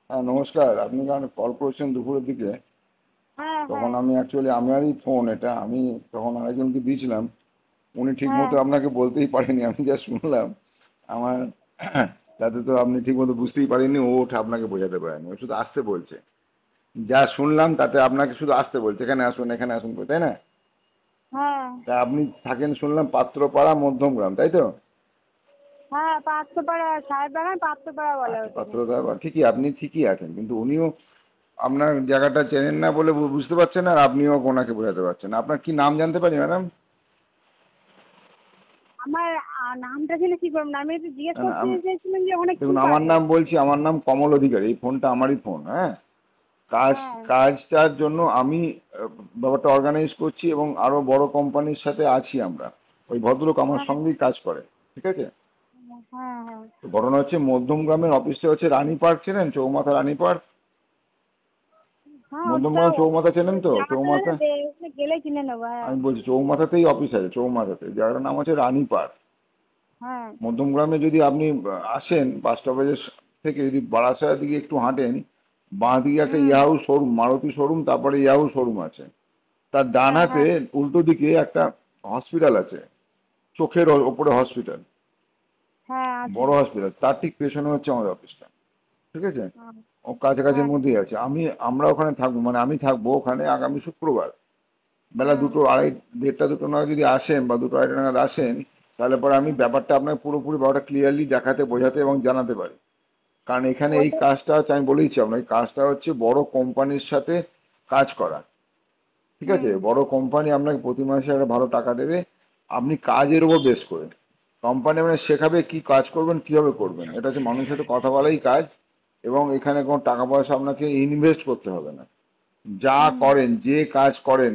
হ্যাঁ নমস্কার। আপনি যখন কল করেছেন দুপুরের দিকে, হ্যাঁ তখন হ্যাঁ আমি অ্যাকচুয়ালি আমারই ফোন এটা, আমি তখন আরেকজনকে দিয়েছিলাম। উনি ঠিক হ্যাঁ মতো আপনাকে বলতেই পারেনি, আমি যা শুনলাম আমার তাতে তো আপনি ঠিক মতো বুঝতেই পারেননি, ও ওঠা আপনাকে বোঝাতে পারেনি, ও শুধু আসতে বলছে। যা শুনলাম তাতে আপনাকে শুধু আসতে বলছে, এখানে আসুন এখানে আসুন করে, তাই না? হ্যাঁ তা আপনি থাকেন শুনলাম পাত্রপাড়া মধ্যমগ্রাম, তাই তো? হ্যাঁ পাত্রপাড়া সাহেব বাগান পাত্রপাড়া বলে আচ্ছা, ওটাকে। পাত্রপাড়া ঠিকই, আপনি ঠিকই আছেন, কিন্তু উনিও আপনার জায়গাটা চেনেন না বলে বুঝতে পারছেন না, আর আপনিও ওনাকে বোঝাতে পারছেন না। আপনার কি নাম জানতে পারি ম্যাডাম? আমার নামটা জেনে কি করবেন? আমি একটু জিজ্ঞেস না না, করতে চাইছিলাম যে ওখানে কি দেখুন আমার কাজ নাম আছে। বলছি, আমার নাম কমল অধিকারী, এই ফোনটা আমারই ফোন, হ্যাঁ। কাজ হ্যাঁ কাজটার জন্য আমি ব্যাপারটা অর্গানাইজ করছি, এবং আরো বড় কোম্পানির সাথে আছি আমরা। ওই ভদ্রলোক আমার হ্যাঁ সঙ্গেই কাজ করে, ঠিক আছে? হ্যাঁ হ্যাঁ তো ঘটনা হচ্ছে মধ্যমগ্রামের অফিসটা হচ্ছে রানী পার্ক, চেনেন? চৌমাথা রানী পার্ক। হ্যাঁ ওটা মধ্যমগ্রাম চৌমাথা চেনেন তো? জানাতে চৌমাথা, ওখানে গেলে কিনে নেবো। হ্যাঁ আমি বলছি চৌমাথাতেই অফিস আছে, চৌমাথাতে, জায়গাটার নাম হচ্ছে রানী পার্ক। হ্যাঁ মধ্যমগ্রামে যদি আপনি আসেন বাস স্টপেজের থেকে, যদি বারাসাতের দিকে একটু হাঁটেন, বাঁ দিকে একটা হুম ইয়াহু শোরুম, মারুতি শোরুম, তারপরে ইয়াহু শোরুম আছে। তার ডান হ্যাঁ হাতে হ্যাঁ উল্টো দিকে একটা হসপিটাল আছে, চোখের ওপরে হসপিটাল, হ্যাঁ আছে। বড় হসপিটাল, তার ঠিক পেছনে হচ্ছে আমাদের অফিসটা, ঠিক আছে? হ্যাঁ ও কাছাকাছির হ্যাঁ মধ্যেই আছে। আমরা ওখানে থাকবো, মানে আমি থাকবো ওখানে আগামী শুক্রবার বেলা হ্যাঁ দুটো আড়াই, দেড়টা দুটো নাগাদ যদি আসেন, বা দুটো আড়াইটা নাগাদ আসেন, তাহলে পরে আমি ব্যাপারটা আপনাকে পুরোপুরি ব্যাপারটা ক্লিয়ারলি দেখাতে, বোঝাতে এবং জানাতে পারি। কারণ এখানে এই ওটা কাজটা হচ্ছে, আমি বলেইছি আপনার, এই কাজটা হচ্ছে বড় কোম্পানির সাথে কাজ করা, ঠিক আছে? হুম বড় কোম্পানি আপনাকে প্রতি মাসে একটা ভালো টাকা দেবে, আপনি কাজের উপর বেস করে। কোম্পানি মানে শেখাবে কি কাজ করবেন, কিভাবে করবেন, এটা হচ্ছে মানুষের সাথে কথা বলাই কাজ। এবং এখানে কোনো টাকা পয়সা আপনাকে ইনভেস্ট করতে হবে না। যা হুম করেন, যে কাজ করেন,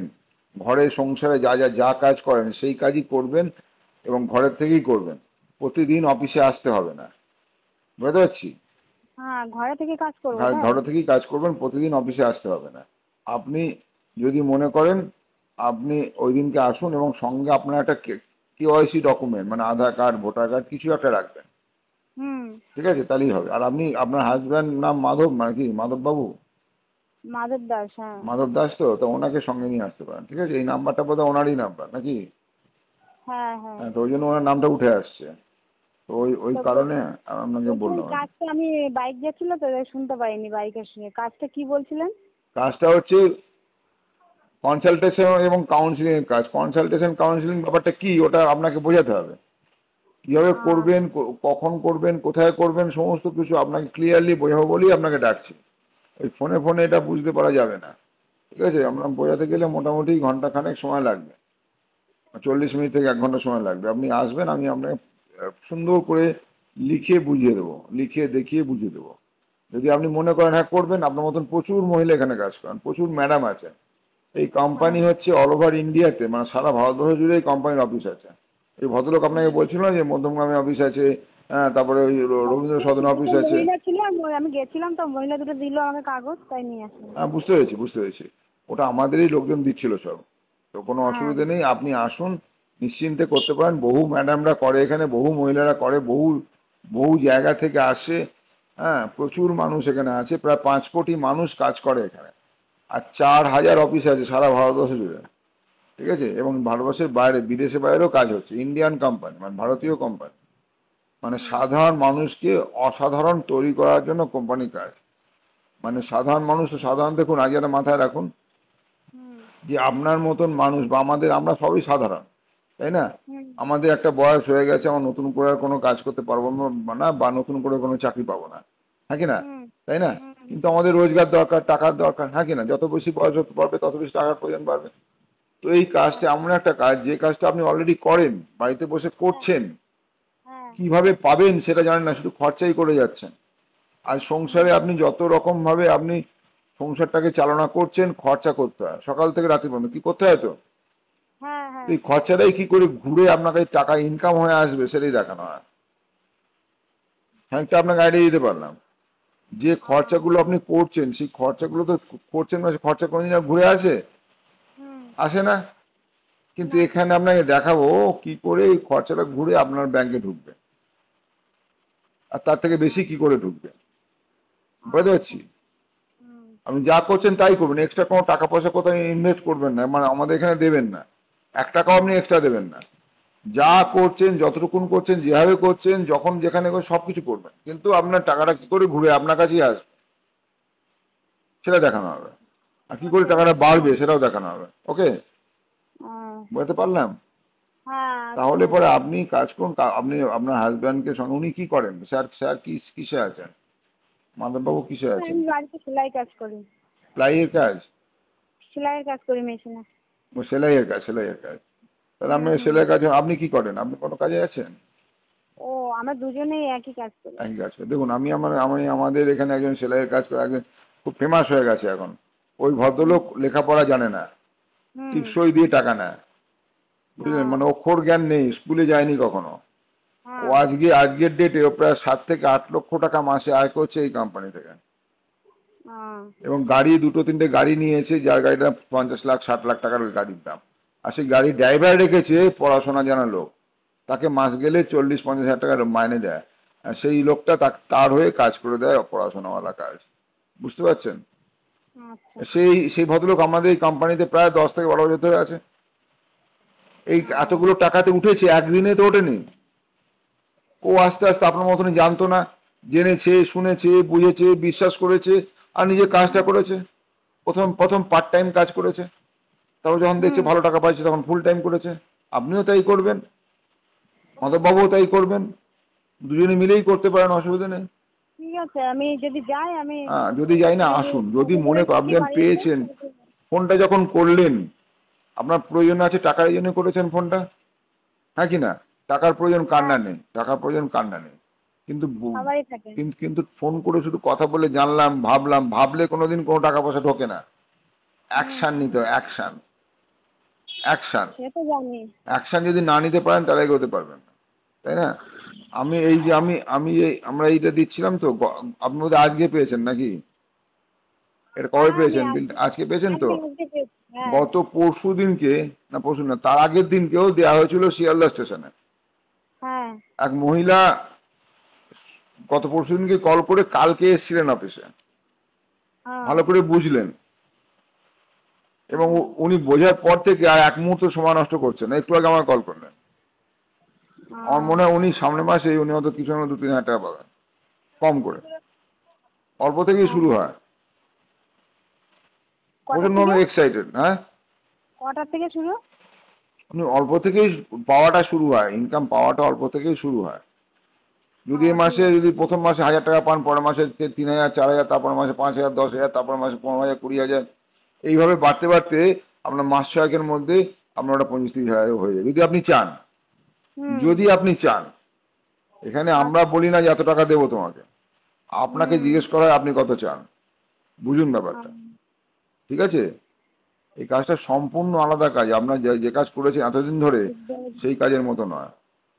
ঘরে সংসারে যা যা যা কাজ করেন সেই কাজই করবেন, এবং ঘরের থেকেই করবেন। প্রতিদিন অফিসে আসতে হবে না, বুঝতে পারছি? হ্যাঁ ঘরে থেকে কাজ করবো তাই। ঘরে থেকেই কাজ করবেন, প্রতিদিন অফিসে আসতে হবে না। আপনি যদি মনে করেন, আপনি ওই দিনকে আসুন, এবং সঙ্গে আপনার একটা কেওয়াইসি ডকুমেন্ট, মানে আধার কার্ড, ভোটার কার্ড, কিছু একটা রাখবেন, হুম ঠিক আছে? তাহলেই হবে। আর আপনি, আপনার হাজব্যান্ড নাম মাধব, মানে কি মাধব বাবু? মাধব দাস হ্যাঁ। মাধব দাস, তো ওনাকে সঙ্গে নিয়ে আসতে পারেন, ঠিক আছে? এই নাম্বারটা বোধহয় ওনারই নাম্বার নাকি? হ্যাঁ হ্যাঁ হ্যাঁ, তো ওই জন্য ওনার নামটা উঠে আসছে। তো ওই ওই তো কারণে আপনাকে বলছিলাম বললাম আর কি। কাজটা আমি বাইক যাচ্ছিল তো তাই শুনতে পাইনি বাইকের সঙ্গে কাজটা কি বলছিলেন। কাজটা হচ্ছে কনসালটেশন এবং কাউন্সিলিং এর কাজ। কনসালটেশন কাউন্সিলিং ব্যাপারটা কি, ওটা আপনাকে বোঝাতে হবে। কিভাবে আহ, করবেন, কখন করবেন, কোথায় করবেন, সমস্ত কিছু আপনাকে ক্লিয়ারলি বোঝাবো বলেই আপনাকে ডাকছি। ওই ফোনে ফোনে এটা বুঝতে পারা যাবে না, ঠিক আছে? আমরা বোঝাতে গেলে মোটামুটি ঘন্টা খানেক সময় লাগবে, 40 মিনিট থেকে 1 ঘন্টা সময় লাগবে। আপনি আসবেন, আমি আপনাকে সুন্দর করে লিখে বুঝিয়ে দেবো, লিখে দেখিয়ে বুঝিয়ে দেবো। যদি আপনি মনে করেন হ্যাঁ করবেন, আপনার মতন প্রচুর মহিলা এখানে কাজ করেন, প্রচুর ম্যাডাম আছে। এই হ্যাঁ কোম্পানি হচ্ছে অল ওভার ইন্ডিয়াতে, মানে সারা ভারতবর্ষ জুড়ে এই কোম্পানির অফিস আছে। এই ভদ্রলোক আপনাকে বলছিল না যে মধ্যমগ্রামে অফিস আছে, হ্যাঁ, তারপরে ওই রবীন্দ্র সদন অফিস দুটো আছে। মহিলা ছিল আমি গেছিলাম তো মহিলা দুটো দিল আমাকে কাগজ তাই নিয়ে আসলাম। হ্যাঁ, বুঝতে পেরেছি বুঝতে পেরেছি। ওটা আমাদেরই লোকজন দিচ্ছিল সব। তো কোনো হ্যাঁ অসুবিধা নেই, আপনি আসুন, নিশ্চিন্তে করতে পারেন। বহু ম্যাডামরা করে এখানে, বহু মহিলারা করে, বহু বহু জায়গা থেকে আসে। হ্যাঁ, প্রচুর মানুষ এখানে আছে, প্রায় 5 কোটি মানুষ কাজ করে এখানে। আর 4,000 অফিস আছে সারা ভারতবর্ষ জুড়ে, ঠিক আছে? এবং ভারতবর্ষের বাইরে, বিদেশে বাইরেও কাজ হচ্ছে। ইন্ডিয়ান কোম্পানি, মানে ভারতীয় কোম্পানি, মানে সাধারণ মানুষকে অসাধারণ তৈরি করার জন্য কোম্পানি কাজ। মানে সাধারণ মানুষ তো সাধারণ, দেখুন আজ একটা মাথায় রাখুন, হুম যে আপনার মতন মানুষ বা আমরা সবই সাধারণ, তাই না? হুম আমাদের একটা বয়স হয়ে গেছে, আমার নতুন করে আর কোনো কাজ করতে পারবো না, বা নতুন করে কোনো চাকরি পাবো না, হ্যাঁ কি না? হুম তাই না? হুম কিন্তু আমাদের রোজগার দরকার, টাকার দরকার, হ্যাঁ কি না? যত বেশি বয়স হতে পারবে তত বেশি টাকার প্রয়োজন বাড়বে। তো এই কাজটা এমন একটা কাজ, যে কাজটা আপনি অলরেডি করেন, বাড়িতে বসে হ্যাঁ করছেন, হ্যাঁ কিভাবে পাবেন সেটা জানেন না, শুধু খরচাই করে যাচ্ছেন। আর সংসারে আপনি যত রকম ভাবে আপনি সংসারটাকে চালনা করছেন, খরচা করতে হয় সকাল থেকে রাত্রি পর্যন্ত, কি করতে হয় তো? হ্যাঁ তো হ্যাঁ এই খরচাটাই কি করে ঘুরে আপনার কাছে টাকা ইনকাম হয়ে আসবে সেটাই দেখানো হয়। হ্যাঁ, এটা আপনাকে আইডিয়া দিতে পারলাম। যে আহ, খরচাগুলো আপনি করছেন, সেই খরচাগুলো তো করছেন, না সে খরচা কোনোদিন আর ঘুরে আসে? হুম আসে না। কিন্তু না এখানে আপনাকে দেখাবো কি করে এই খরচাটা ঘুরে আপনার ব্যাংকে ঢুকবে, আর তার থেকে বেশি কি করে ঢুকবে। বুঝতে পারছি। আপনি যা করছেন তাই করবেন, এক্সট্রা কোনো টাকা পয়সা কোথাও ইনভেস্ট করবেন না, মানে আমাদের এখানে দেবেন না, 1 টাকাও আপনি এক্সট্রা দেবেন না। যা করছেন, যতটুকুন করছেন, যেভাবে করছেন, যখন যেখানে করছেন সব কিছু করবেন, কিন্তু আপনার টাকাটা কি করে ঘুরে আপনার কাছেই আসবে সেটা দেখানো হবে, আর কি করে টাকাটা বাড়বে সেটাও দেখানো হবে। ওকে, বুঝতে পারলাম। হ্যাঁ তাহলে পরে আপনি কাজ করুন, আপনি আপনার হাজব্যান্ডকে সঙ্গে, উনি কি করেন? স্যার স্যার কি কিসে আছেন? মাধববাবু কিসে আছেন? আমি বাড়িতে সেলাই কাজ করি, প্লাইয়ের কাজ? সেলাইয়ের কাজ করি মেশিনে। ও সেলাইয়ের কাজ, সেলাইয়ের কাজ। তাহলে আপনি সেলাইয়ের কাজ, আপনি কি করেন? আপনি কোনো কাজে আছেন? ও আমরা দুজনেই একই কাজ করি। একই কাজ করেন। দেখুন, আমি আমাদের এখানে একজন সেলাইয়ের কাজ করে, একজন খুব ফেমাস হয়ে গেছে এখন। ওই ভদ্রলোক লেখাপড়া জানে না, টিপসই দিয়ে টাকা নেয়, বুঝলেন? মানে অক্ষর জ্ঞান নেই, স্কুলে যায়নি কখনো। ও আজকের ডেটে ও প্রায় 7 থেকে 8 লক্ষ টাকা মাসে আয় করছে এই কোম্পানি থেকে। এবং গাড়ি 2-3টে গাড়ি নিয়েছে, যার গাড়িটা 50 লাখ 60 লাখ টাকার গাড়ির দাম। আর সেই গাড়ির ড্রাইভার রেখেছে পড়াশোনা জানা লোক, তাকে মাস গেলে 40-50 হাজার টাকার মাইনে দেয়, আর সেই লোকটা তার হয়ে কাজ করে দেয় পড়াশোনাওয়ালা কাজ। বুঝতে পারছেন? সেই ভদ্রলোক আমাদের এই কোম্পানিতে প্রায় 10 থেকে 12 বছর ধরে আছে। এই এতগুলো টাকাতে উঠেছে, একদিনে তো ওঠেনি। ও আস্তে আস্তে আপনার মতনই জানতো না, জেনেছে, শুনেছে, বুঝেছে, বিশ্বাস করেছে, আর নিজে কাজটা করেছে। প্রথম পার্ট টাইম কাজ করেছে, তারপর যখন দেখছে ভালো টাকা পাইছে তখন ফুল টাইম করেছে। আপনিও তাই করবেন, মাধববাবুও তাই করবেন, দুজনে মিলেই করতে পারেন, অসুবিধা নেই। ঠিক আছে, আমি যদি যাই আমি যদি যাই না, আসুন। যদি মনে করেন আপনি পেয়েছেন, ফোনটা যখন করলেন আপনার প্রয়োজন আছে, টাকার জন্য করেছেন ফোনটা, হ্যাঁ কি না? টাকার প্রয়োজন কান্না নেই, টাকার প্রয়োজন কান্না নেই, কিন্তু কিন্তু ফোন করে শুধু কথা বলে জানলাম, ভাবলে কোনোদিন কোনো টাকা পয়সা ঢোকে না। অ্যাকশন নিতে হয়, অ্যাকশন। অ্যাকশন যদি না নিতে পারেন তাহলে এগোতে পারবেন না, তাই না? আমরা এইটা দিচ্ছিলাম তো, আপনি বোধহয় আজকে পেয়েছেন নাকি? এটা কবে পেয়েছেন? আজকে পেয়েছেন তো? গত পরশু দিনকে, না পরশু না, তার আগের দিনকেও দেওয়া হয়েছিল শিয়ালদা স্টেশনে। এক মহিলা গত পরশু দিনকে কল করে কালকে এসেছিলেন অফিসে, ভালো করে বুঝলেন, এবং উনি বোঝার পর থেকে আর এক মুহূর্ত সময় নষ্ট করছেন না। একটু আগে আমার কল করলেন। আমার মনে হয় উনি সামনের মাসে উনি হয়তো কিছু 2-3 হাজার টাকা পাবেন কম করে। অল্প থেকেই শুরু হয়, প্রচন্ড এক্সাইটেড। হ্যাঁ, কটা থেকে শুরু? উনি অল্প থেকেই পাওয়াটা শুরু হয়, ইনকাম পাওয়াটা অল্প থেকেই শুরু হয়। যদি এই মাসে যদি প্রথম মাসে 1000 টাকা পান, পরের মাসে 3000, 4000, তারপর মাসে 5000, 10,000, তারপর মাসে 15,000, 20,000, এইভাবে বাড়তে বাড়তে আপনার মাস 6 মধ্যে আপনার ওটা 25-30 হাজার হয়ে যায়, যদি আপনি চান। এখানে আমরা বলি না যে এত টাকা দেবো তোমাকে, আপনাকে জিজ্ঞেস করা হয় আপনি কত চান, বুঝুন ব্যাপারটা। ঠিক আছে? এই কাজটা সম্পূর্ণ আলাদা কাজ। আপনার যে কাজ করেছেন এতদিন ধরে সেই কাজের মতো নয়,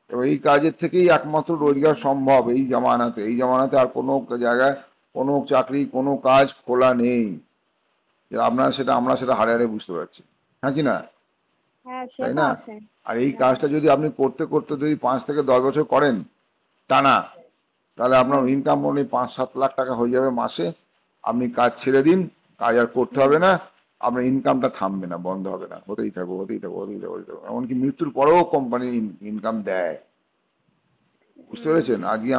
এবং এই কাজের থেকেই একমাত্র রোজগার সম্ভব এই জামানাতে। আর কোনো জায়গায় কোনো চাকরি, কোনো কাজ খোলা নেই। আমরা সেটা হারে হারে বুঝতে পারছি, হ্যাঁ কি না? তাই না? আর এই কাজটা যদি আপনি করতে করতে যদি 5 থেকে 10 বছর করেন টানা, তাহলে আপনার ইনকাম মনে 5-7 লাখ টাকা হয়ে যাবে মাসে। আপনি কাজ ছেড়ে দিন, কাজ আর করতে হবে না, আপনার ইনকামটা থামবে না, বন্ধ হবে না, হতেই থাকবে। এমনকি মৃত্যুর পরেও কোম্পানি ইনকাম দেয়। বুঝতে পেরেছেন? আজকে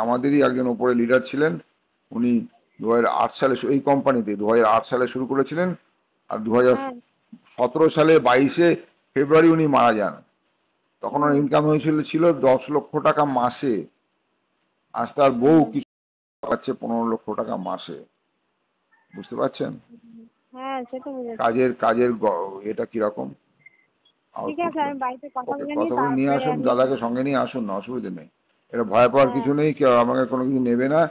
আমাদেরই একজন ওপরে লিডার ছিলেন, উনি 2008 সালে এই কোম্পানিতে 2008 সালে শুরু করেছিলেন, আর 2017 সালে 22শে ফেব্রুয়ারি উনি মারা যান। তখন ওর ইনকাম ছিল 10 লক্ষ টাকা মাসে। আজ তার বউ কিছু পাচ্ছে 15 লক্ষ টাকা মাসে। বুঝতে পারছেন কাজের এটা কিরকম? কথা বলে নিয়ে আসুন, দাদাকে সঙ্গে নিয়ে আসুন না, অসুবিধা নেই। এটা ভয় পাওয়ার কিছু নেই, কেউ আমাকে কোনো কিছু নেবে না,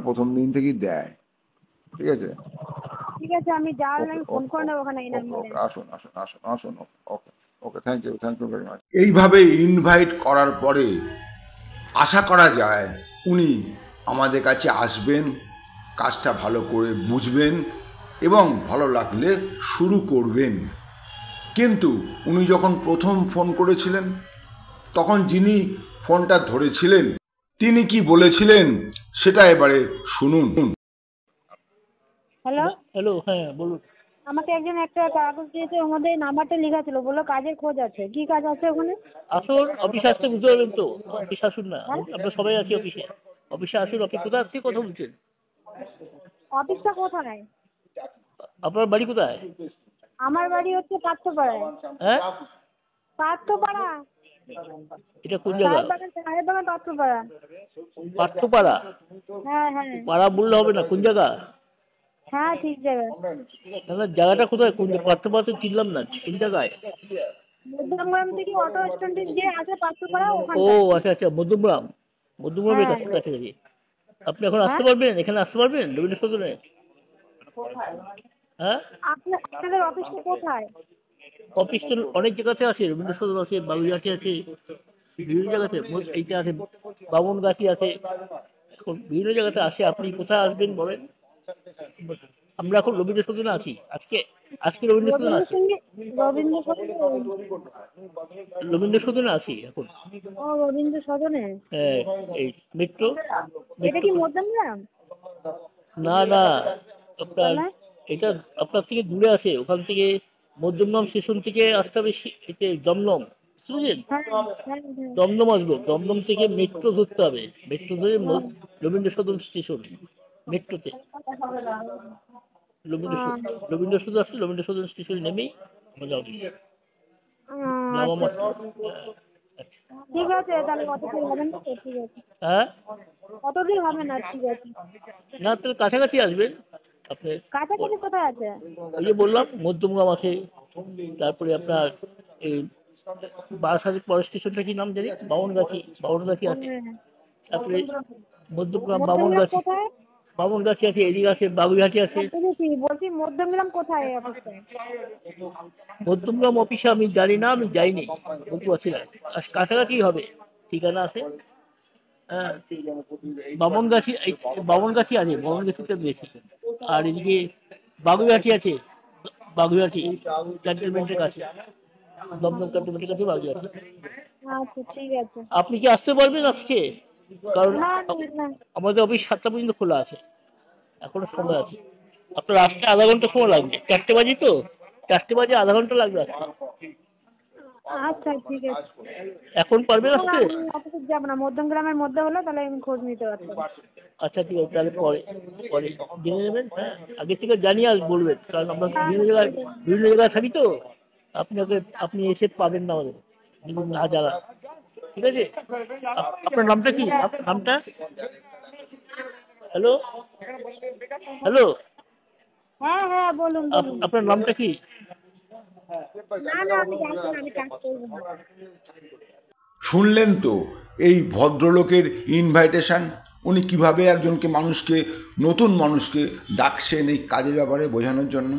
প্রথম দিন থেকেই দেয়। ঠিক আছে? আমি যাওয়ার ফোন করে নেব ওখানে। আসুন। ওকে, থ্যাংক ইউ ভেরি মাচ। এইভাবে ইনভাইট করার পরে আশা করা যায় উনি আমাদের কাছে আসবেন, কাজটা ভালো করে বুঝবেন এবং ভালো লাগলে শুরু করবেন। কিন্তু উনি যখন প্রথম ফোন করেছিলেন তখন যিনি ফোনটা ধরেছিলেন তিনি কি বলেছিলেন সেটা এবারে শুনুন। হ্যালো, হ্যালো, হ্যাঁ বলুন। আমাকে একজন একটা কাগজ দিয়েছে, ওর মধ্যে নাম্বারটা লেখা ছিল, বললো কাজের খোঁজ আছে। কি কাজ আছে ওখানে? আসুন, অফিসে আসতে বুঝতে পারবেন তো। অফিসে আসুন না, আমরা সবাই আছি অফিসে। অফিসে আসুন। আপনি কোথা থেকে কথা বলছেন? অফিসটা কোথায়? আপনার বাড়ি কোথায়? আমার বাড়ি হচ্ছে পার্থপাড়ায়। হ্যাঁ, পার্থপাড়া, এটা কোন জায়গা? সাহেব বাগান পার্থপাড়া। পার্থপাড়া? হ্যাঁ হ্যাঁ পাড়া বললে হবে না, কোন জায়গা? হ্যাঁ, ঠিক জায়গা। তাহলে জায়গাটা কোথায়? কোন পার্থপাড়া তো চিনলাম না, কোন জায়গায়? মধ্যমগ্রাম থেকে অটো স্ট্যান্ডে যে আছে পার্থপাড়া, ও ওখানটা। আচ্ছা আচ্ছা, মধ্যমগ্রাম। মধ্যমগ্রামের হ্যাঁ। কাছাকাছি। আপনি এখন আসতে হ্যাঁ? পারবেন? এখানে আসতে পারবেন রবীন্দ্র সদনে? হ্যাঁ, আপনাদের অফিসটা কোথায়? অফিস তো অনেক জায়গাতে আছে। রবীন্দ্র সদন আছে, বাবুঘাটি আছে, বিভিন্ন জায়গাতে। এইটা আছে, বামনগাছি আছে, এখন বিভিন্ন জায়গাতে আসে। আপনি কোথায় আসবেন বলেন? আমরা এখন রবীন্দ্র সদনে আছি। আজকে রবীন্দ্র সদনে আছি। রবীন্দ্র সদনে। রবীন্দ্র সদনে আছি এখন। ও, রবীন্দ্র সদনে। হ্যাঁ, এই মেট্রো। এটা কি মধ্যমগ্রাম? না না, আপনার তাহলে? এটা আপনার থেকে দূরে আছে। ওখান থেকে মধ্যমগ্রাম স্টেশন থেকে আসতে হবে এতে দমদম, বুঝলেন? হ্যাঁ হ্যাঁ হ্যাঁ। দমদম আসবে। দমদম থেকে মেট্রো ধরতে হবে। মেট্রো ধরে রবীন্দ্র সদন স্টেশন, মেট্রোতে রবীন্দ্র সদন আসলে রবীন্দ্র সদন স্টেশনে নেমেই আমাদের অফিস। নামা মাত্র। ঠিক আছে, তাহলে অত দূর হবে না তো, ঠিক আছে। হ্যাঁ, অত দূর হবে না, ঠিক আছে। না তাহলে কাছাকাছি আসবেন আপনি। কাছাকাছি কোথায় আছে? ওই যে বললাম মধ্যমগ্রাম আছে, তারপরে আপনার এই বারাসাতের পরের স্টেশনটা কি নাম জানি, বামনগাছি আছে, তারপরে মধ্যমগ্রাম, মধ্যমগ্রাম কোথায়? বামনগাছি আছে, এদিকে আছে বাবুঘাটি আছে। বলছি মধ্যমগ্রাম কোথায় অফিসটা? মধ্যমগ্রাম অফিসে আমি জানি না, আমি যাইনি, বলতে পারছি না। কাছাকাছি হবে, ঠিকানা আছে। হ্যাঁ, বামনগাছি আছে, বামনগাছিটা বেশি। আর এদিকে বাগুইহাটি আছে, বাগুইহাটি ক্যান্টনমেন্টের কাছে, দমদম ক্যান্টনমেন্টের কাছে বাগুইহাটি। আচ্ছা, ঠিক আছে। আপনি কি আসতে পারবেন আজকে? কারণ না না। আমাদের অফিস 7টা পর্যন্ত খোলা আছে, এখনো সময় আছে। আপনার আসতে আধা ঘন্টা সময় লাগবে। 4টে বাজে তো, 4টে বাজে আধা ঘন্টা লাগবে আসতে। আচ্ছা, ঠিক আছে। এখন পারবেন আসতে? আমি অফিসে যাবো না, মধ্যমগ্রামের মধ্যে হলে তাহলে আমি খোঁজ নিতে পারতাম। আচ্ছা ঠিক আছে, তাহলে পরে জেনে নেবেন। হ্যাঁ, আগে থেকে জানিয়ে বলবেন, কারণ আমরা বিভিন্ন জায়গায় থাকি তো। আপনি এসে পাবেন না আমাদের যদি না জানান। ঠিক আছে, আপনার নামটা কি? নামটা? হ্যালো হ্যালো, হ্যাঁ হ্যাঁ, বলুন বলুন। আপনার নামটা কি? না না, আমি জানবো না, আমি কাজ করবো না। শুনলেন তো এই ভদ্রলোকের ইনভাইটেশন, উনি কিভাবে একজনকে নতুন মানুষকে ডাকছেন এই কাজের ব্যাপারে বোঝানোর জন্য।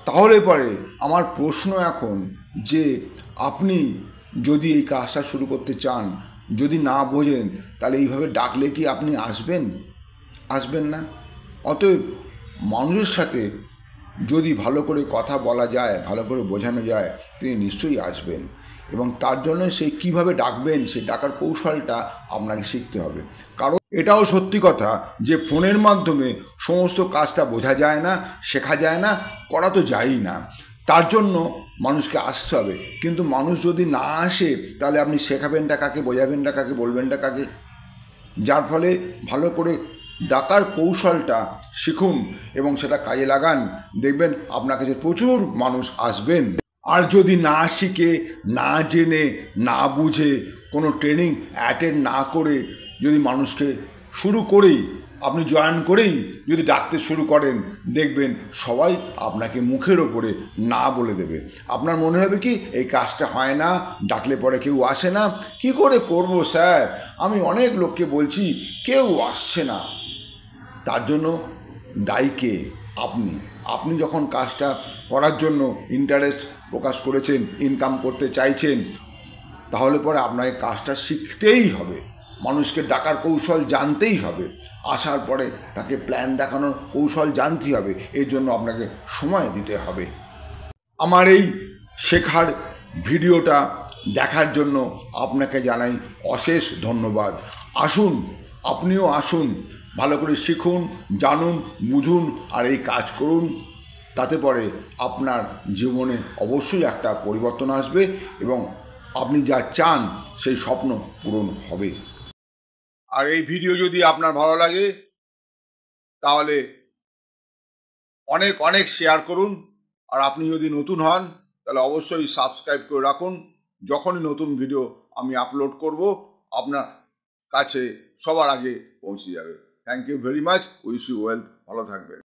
তাহলে পরে আমার প্রশ্ন এখন যে আপনি যদি এই কাজটা শুরু করতে চান, যদি না বোঝেন, তাহলে এইভাবে ডাকলে কি আপনি আসবেন না। অতএব মানুষের সাথে যদি ভালো করে কথা বলা যায়, ভালো করে বোঝানো যায়, তিনি নিশ্চয়ই আসবেন। এবং তার জন্য সেই কীভাবে ডাকবেন, সেই ডাকার কৌশলটা আপনাকে শিখতে হবে। কারণ এটাও সত্যি কথা যে ফোনের মাধ্যমে সমস্ত কাজটা বোঝা যায় না, শেখা যায় না, করা তো যায়ই না। তার জন্য মানুষকে আসতে হবে। কিন্তু মানুষ যদি না আসে, তাহলে আপনি শেখাবেনটা কাকে, বোঝাবেনটা কাকে, বলবেনটা কাকে? যার ফলে ভালো করে ডাকার কৌশলটা শিখুন এবং সেটা কাজে লাগান। দেখবেন আপনার কাছে প্রচুর মানুষ আসবেন। আর যদি না শিখে, না জেনে, না বুঝে, কোনো ট্রেনিং অ্যাটেন্ড না করে যদি মানুষকে শুরু করেই, আপনি জয়েন করেই যদি ডাকতে শুরু করেন, দেখবেন সবাই আপনাকে মুখের ওপরে না বলে দেবে। আপনার মনে হবে কি এই কাজটা হয় না, ডাকলে পরে কেউ আসে না, কি করে করব স্যার, আমি অনেক লোককে বলছি কেউ আসছে না। তার জন্য দায়ী কে? আপনি যখন কাজটা করার জন্য ইন্টারেস্ট প্রকাশ করেছেন, ইনকাম করতে চাইছেন, তাহলে পরে আপনাকে কাজটা শিখতেই হবে, মানুষকে ডাকার কৌশল জানতেই হবে, আসার পরে তাকে প্ল্যান দেখানোর কৌশল জানতেই হবে। এর জন্য আপনাকে সময় দিতে হবে। আমার এই শেখার ভিডিওটা দেখার জন্য আপনাকে জানাই অশেষ ধন্যবাদ। আসুন, আপনিও আসুন, ভালো করে শিখুন, জানুন, বুঝুন আর এই কাজ করুন। তাতে পরে আপনার জীবনে অবশ্যই একটা পরিবর্তন আসবে এবং আপনি যা চান সেই স্বপ্ন পূরণ হবে। আর এই ভিডিও যদি আপনার ভালো লাগে তাহলে অনেক অনেক শেয়ার করুন। আর আপনি যদি নতুন হন তাহলে অবশ্যই সাবস্ক্রাইব করে রাখুন। যখনই নতুন ভিডিও আমি আপলোড করব আপনার কাছে সবার আগে পৌঁছে যাবে। Thank you very much. Wish you wealth. ভালো থাকবেন।